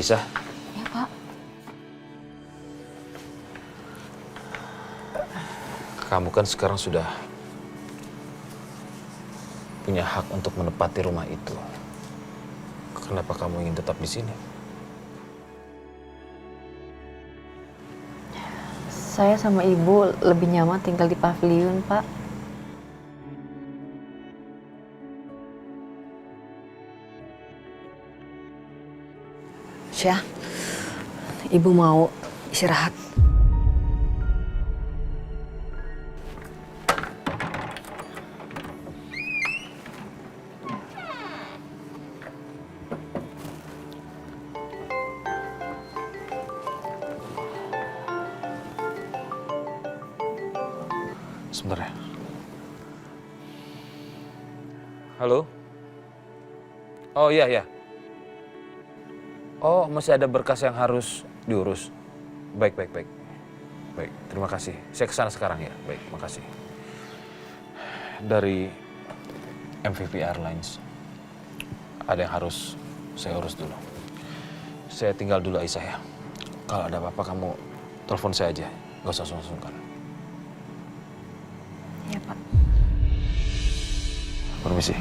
Aisyah. Ya, Pak. Kamu kan sekarang sudah punya hak untuk menempati rumah itu. Kenapa kamu ingin tetap di sini? Saya sama Ibu lebih nyaman tinggal di pavilion, Pak. Syah, Ibu mau istirahat. Sebentar ya. Halo? Oh iya, iya. Oh, masih ada berkas yang harus diurus. Baik, baik, baik. Baik, terima kasih. Saya kesana sekarang ya. Baik, makasih. Dari MVP Airlines, ada yang harus saya urus dulu. Saya tinggal dulu Aisyah ya. Kalau ada apa-apa kamu telepon saya aja. Gak usah sungkan. Ya, Pak. Permisi.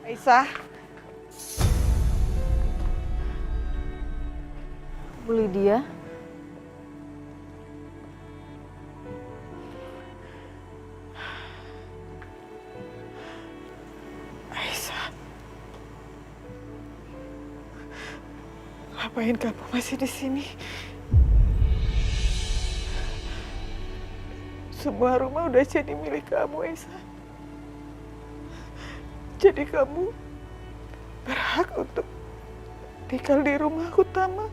Aisyah, Bu Lydia. Aisyah, ngapain kamu masih di sini? Semua rumah udah jadi milik kamu, Aisyah. Jadi kamu berhak untuk tinggal di rumah utama.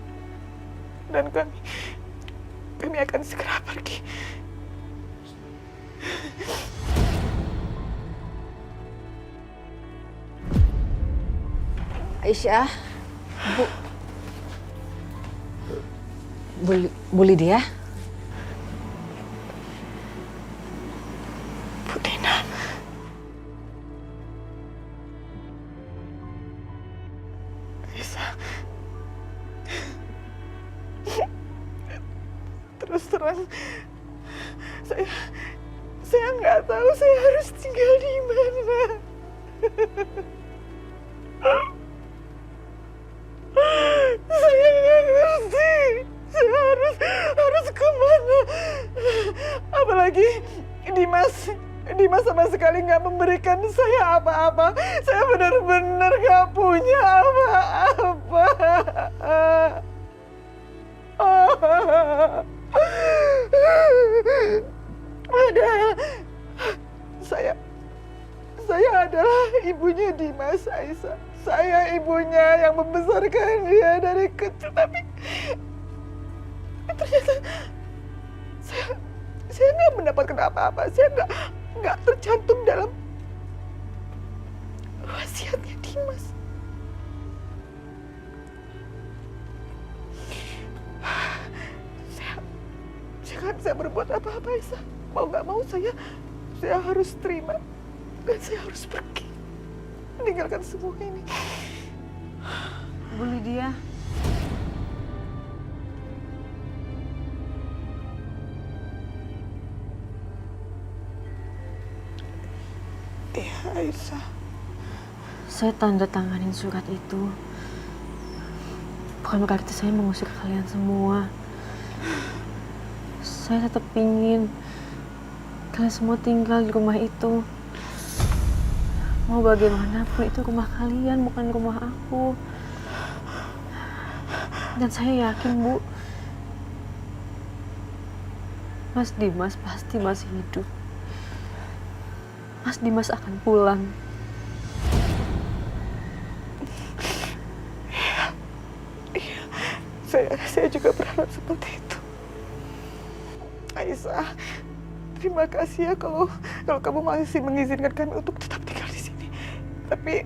Dan kami akan segera pergi. Aisyah, Bu Lydia. Bu Dina. Aisyah. Terus terang, saya nggak tahu saya harus tinggal di mana. Saya nggak ngerti. Saya harus kemana. Apalagi Dimas sama sekali nggak memberikan saya apa-apa. Saya benar-benar nggak punya apa-apa. Padahal saya adalah ibunya Dimas, Aisyah. Saya ibunya yang membesarkan dia dari kecil, tapi ternyata saya nggak mendapatkan apa-apa. Saya nggak tercantum dalam wasiatnya Dimas. Saya nggak bisa berbuat apa-apa, Aisyah. Mau nggak mau saya harus terima dan saya harus pergi meninggalkan semua ini. Bu Lydia. Iya, Aisyah. Saya tanda tanganin surat itu. Bukan berarti saya mengusir kalian semua. Saya tetap pingin kalian semua tinggal di rumah itu. Mau bagaimanapun itu rumah kalian, bukan rumah aku. Dan saya yakin, Bu, Mas Dimas pasti masih hidup. Mas Dimas akan pulang. Saya juga berharap seperti itu. Aisyah, terima kasih ya kalau kamu masih mengizinkan kami untuk tetap tinggal di sini. Tapi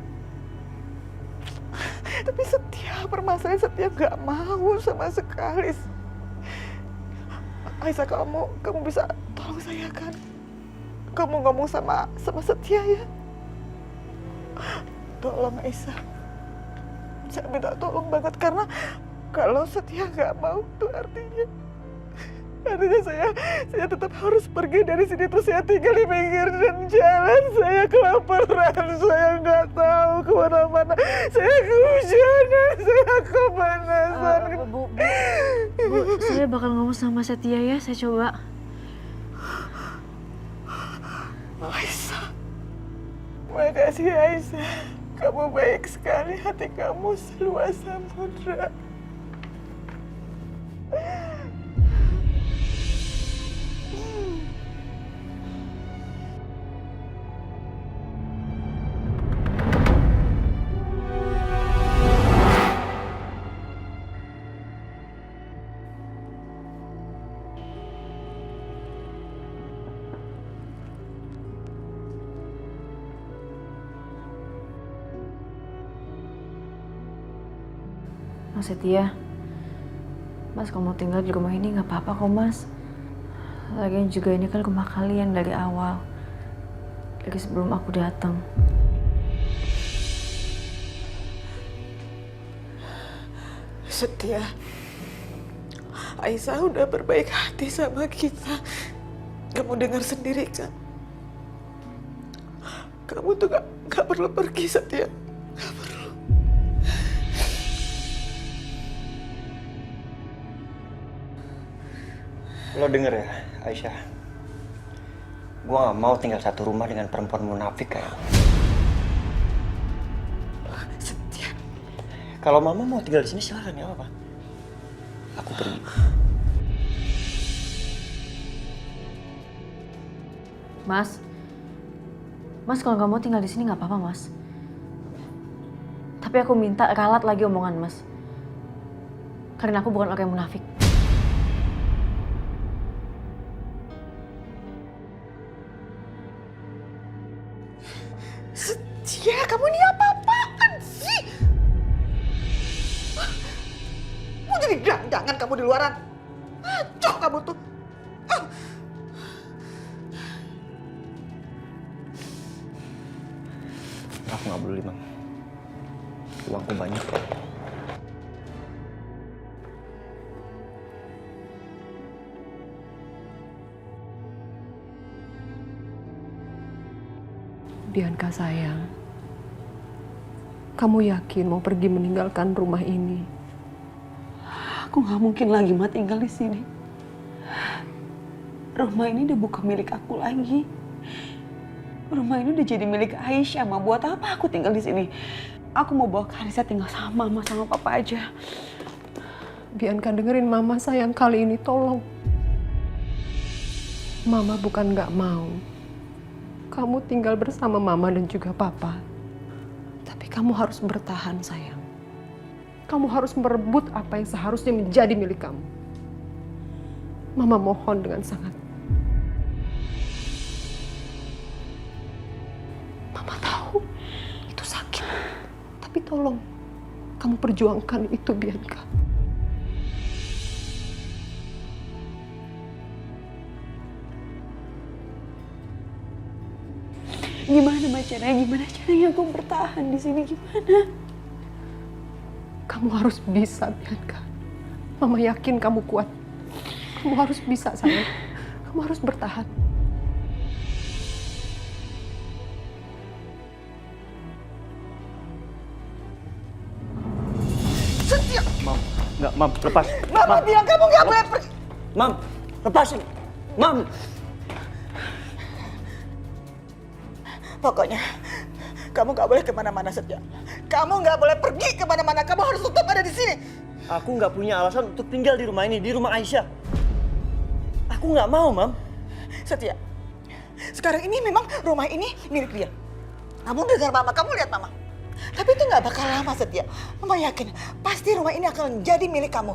Setia nggak mau sama sekali. Aisyah, kamu bisa tolong saya kan? Kamu ngomong sama Setia ya. Tolong Aisyah. Saya minta tolong banget karena kalau Setia nggak mau tuh artinya saya tetap harus pergi dari sini, terus saya tinggal di pinggir jalan. Saya kelaparan, saya nggak tahu kemana-mana. Saya kehujanan, saya kepanasan. Bu, saya bakal ngomong sama Setia ya, saya coba. Aisyah, makasih Aisyah. Kamu baik sekali, hati kamu seluas samudra. Mas Setia, Mas kalau mau tinggal di rumah ini nggak apa-apa kok Mas. Lagian juga ini kan rumah kalian dari awal, dari sebelum aku datang. Setia, Aisyah udah berbaik hati sama kita. Kamu dengar sendiri kan? Kamu tuh gak perlu pergi, Setia. Gak perlu. Lo denger ya, Aisyah. Gua gak mau tinggal satu rumah dengan perempuan munafik kayak lo. Setia. Kalau mama mau tinggal di sini silakan, ya apa? Aku pergi. Mas kalau nggak mau tinggal di sini nggak apa-apa Mas. Tapi aku minta ralat lagi omongan Mas. Karena aku bukan orang yang munafik. Setia, kamu ini apa-apaan sih? Mau jadi gelandangan kamu di luaran? Acok kamu tuh. Aku gak peduli, Mam. Uangku banyak kok. Bianca sayang, kamu yakin mau pergi meninggalkan rumah ini? Aku nggak mungkin lagi Ma tinggal di sini. Rumah ini udah bukan milik aku lagi. Rumah ini udah jadi milik Aisyah, Ma. Buat apa aku tinggal di sini? Aku mau bawa Karissa tinggal sama Mama sama Papa aja. Bianca dengerin Mama sayang, kali ini tolong. Mama bukan nggak mau kamu tinggal bersama Mama dan juga Papa. Tapi kamu harus bertahan sayang. Kamu harus merebut apa yang seharusnya menjadi milik kamu. Mama mohon dengan sangat. Mama tahu itu sakit. Tapi tolong kamu perjuangkan itu, Bianca. Gimana caranya aku bertahan di sini, gimana? Kamu harus bisa, Bianca. Mama yakin kamu kuat. Kamu harus bisa, sayang. Kamu harus bertahan. Setia. Mam, enggak, Mam, lepas. Mama bilang kamu nggak boleh pergi. Mam, lepasin. Mam. Pokoknya, kamu nggak boleh kemana-mana, Setia. Kamu nggak boleh pergi kemana-mana. Kamu harus tetap ada di sini. Aku nggak punya alasan untuk tinggal di rumah ini, di rumah Aisyah. Aku nggak mau, Mam. Setia, sekarang ini memang rumah ini milik dia. Kamu dengar Mama, kamu lihat Mama. Tapi itu nggak bakal lama, Setia. Mama yakin, pasti rumah ini akan jadi milik kamu.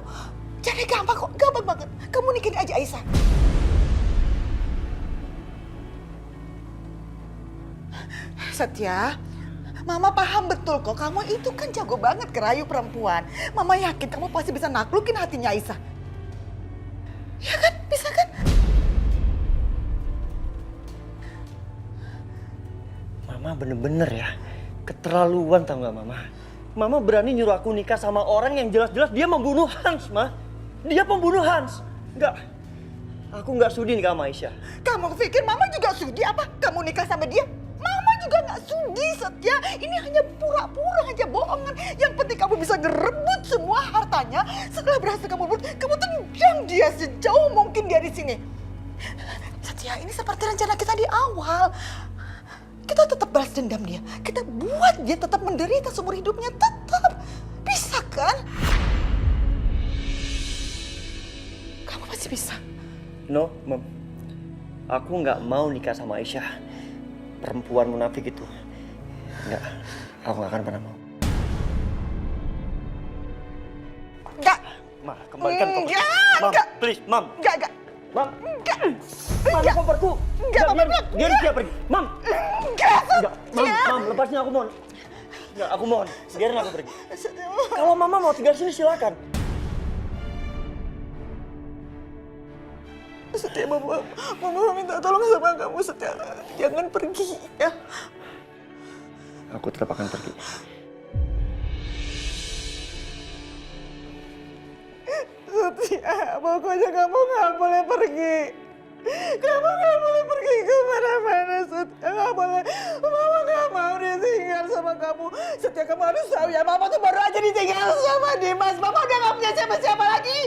Jadi gampang kok, gampang banget. Kamu nikahin aja Aisyah. Setia, Mama paham betul kok, kamu itu kan jago banget ngerayu perempuan. Mama yakin kamu pasti bisa naklukin hatinya Aisyah. Ya kan? Bisa kan? Mama bener-bener ya, keterlaluan tau gak Mama? Mama berani nyuruh aku nikah sama orang yang jelas-jelas dia membunuh Hans, Ma. Dia pembunuh Hans. Enggak, aku nggak sudi nikah sama Aisyah. Kamu pikir Mama juga sudi apa kamu nikah sama dia? Mama juga nggak sudi, Setia. Ini hanya pura-pura, hanya bohongan. Yang penting kamu bisa ngerebut semua hartanya. Setelah berhasil kamu rebut, kamu tendang dia sejauh mungkin dari sini. Setia, ini seperti rencana kita di awal. Kita tetap balas dendam dia. Kita buat dia tetap menderita seumur hidupnya. Tetap. Bisa kan? Kamu pasti bisa. No, Mom. Aku nggak mau nikah sama Aisyah. Perempuan munafik itu. Nggak, aku nggak akan pernah mau. Enggak. Ma, kembalikan koper. Enggak, Mam, enggak. please, Mam. Enggak. Mam. Enggak. Mana koperku? Enggak, Mama bilang. Biar dia pergi. Mam. Enggak. Enggak. Mam, lepasin aku mohon. Enggak, aku mohon. Biarin aku pergi. Setia. Kalau Mama mau tinggal sini silakan. Setia, Mama minta tolong sama kamu, Setia. Jangan pergi, ya. Aku tetap akan pergi. Setia, pokoknya kamu nggak boleh pergi. Kamu nggak boleh pergi kemana-mana, Setia. Nggak boleh. Mama nggak mau ditinggal sama kamu. Setia, kamu harus tahu ya, Mama tuh baru aja ditinggal sama Dimas. Mama udah nggak punya siapa-siapa lagi.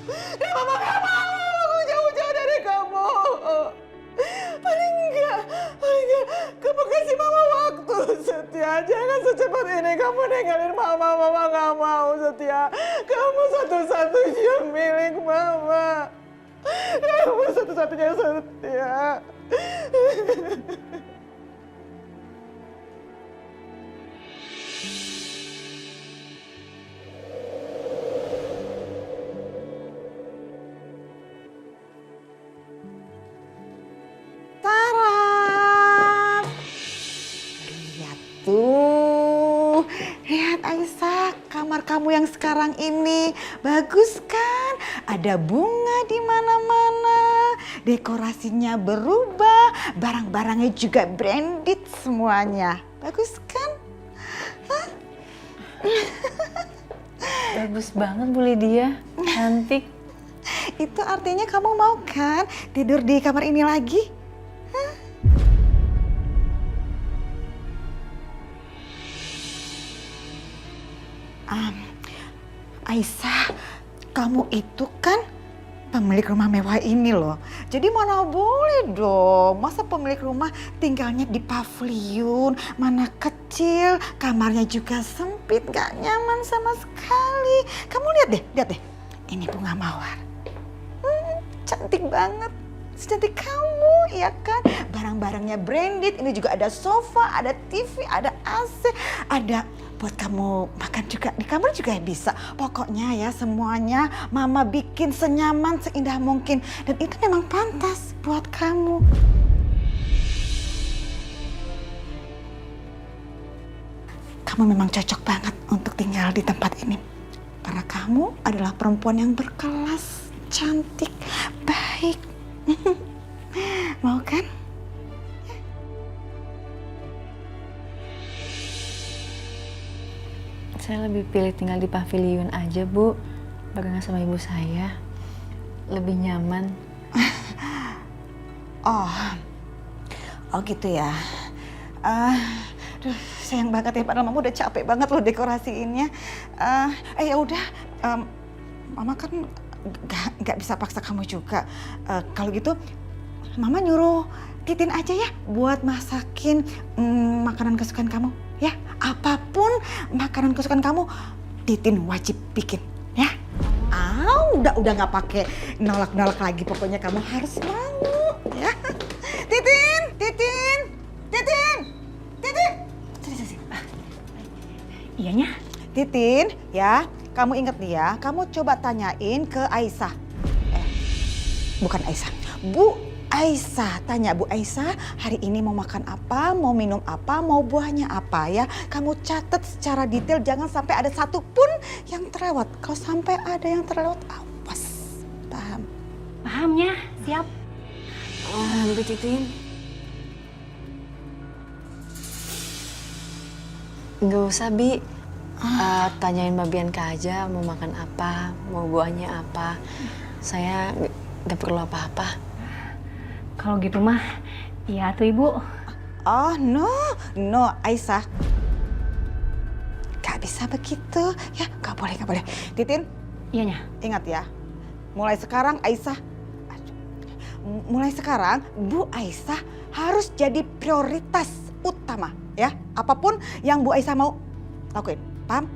Dan Mama nggak mau aku jauh-jauh dari kamu. Paling enggak, kamu kasih Mama waktu, Setia. Jangan secepat ini kamu ninggalin Mama. Mama nggak mau, Setia. Kamu satu-satunya milik Mama. Kamu satu-satunya, Setia. Sarap. Lihat tuh. Lihat Aisyah, kamar kamu yang sekarang ini bagus kan? Ada bunga di mana-mana. Dekorasinya berubah, barang-barangnya juga branded semuanya. Bagus kan? Hah? Bagus banget Bu Lydia, cantik. Itu artinya kamu mau kan tidur di kamar ini lagi? Hah? Aisyah, kamu itu kan pemilik rumah mewah ini loh. Jadi mana boleh dong, masa pemilik rumah tinggalnya di pavilion, mana kecil, kamarnya juga sempit, gak nyaman sama sekali. Kamu lihat deh, ini bunga mawar. Cantik banget, secantik kamu, ya kan? Barang-barangnya branded, ini juga ada sofa, ada TV, ada AC, ada buat kamu makan juga, di kamar juga bisa. Pokoknya ya semuanya Mama bikin senyaman, seindah mungkin. Dan itu memang pantas buat kamu. Kamu memang cocok banget untuk tinggal di tempat ini. Karena kamu adalah perempuan yang berkelas, cantik, baik. Mau kan? Saya lebih pilih tinggal di pavilion aja, Bu. Barengan sama ibu saya. Lebih nyaman. Oh gitu ya. Aduh, sayang banget ya, padahal Mama udah capek banget loh dekorasiinnya. Ya udah, Mama kan nggak bisa paksa kamu juga. Kalau gitu, Mama nyuruh Titin aja ya buat masakin makanan kesukaan kamu. Ya, apapun makanan kesukaan kamu, Titin wajib bikin, ya. Udah nggak pakai nolak-nolak lagi. Pokoknya kamu harus mau, ya. Titin. Sini. Iyanya? Titin, ya, kamu inget nih ya, kamu coba tanyain ke Aisyah. Bukan Aisyah, Bu Aisyah. Tanya Bu Aisyah, hari ini mau makan apa, mau minum apa, mau buahnya apa ya. Kamu catat secara detail, jangan sampai ada satu pun yang terlewat. Kalau sampai ada yang terlewat, awas. Paham? Pahamnya, siap. Bu Titin. Nggak usah, Bi. Tanyain Mbak Bianca aja mau makan apa, mau buahnya apa. Saya nggak perlu apa-apa. Kalau gitu mah, iya tuh Ibu. Oh, no, Aisyah. Gak bisa begitu. Ya, gak boleh. Titin, Iyanya. ingat ya. Mulai sekarang Bu Aisyah harus jadi prioritas utama ya. Apapun yang Bu Aisyah mau lakuin. Paham?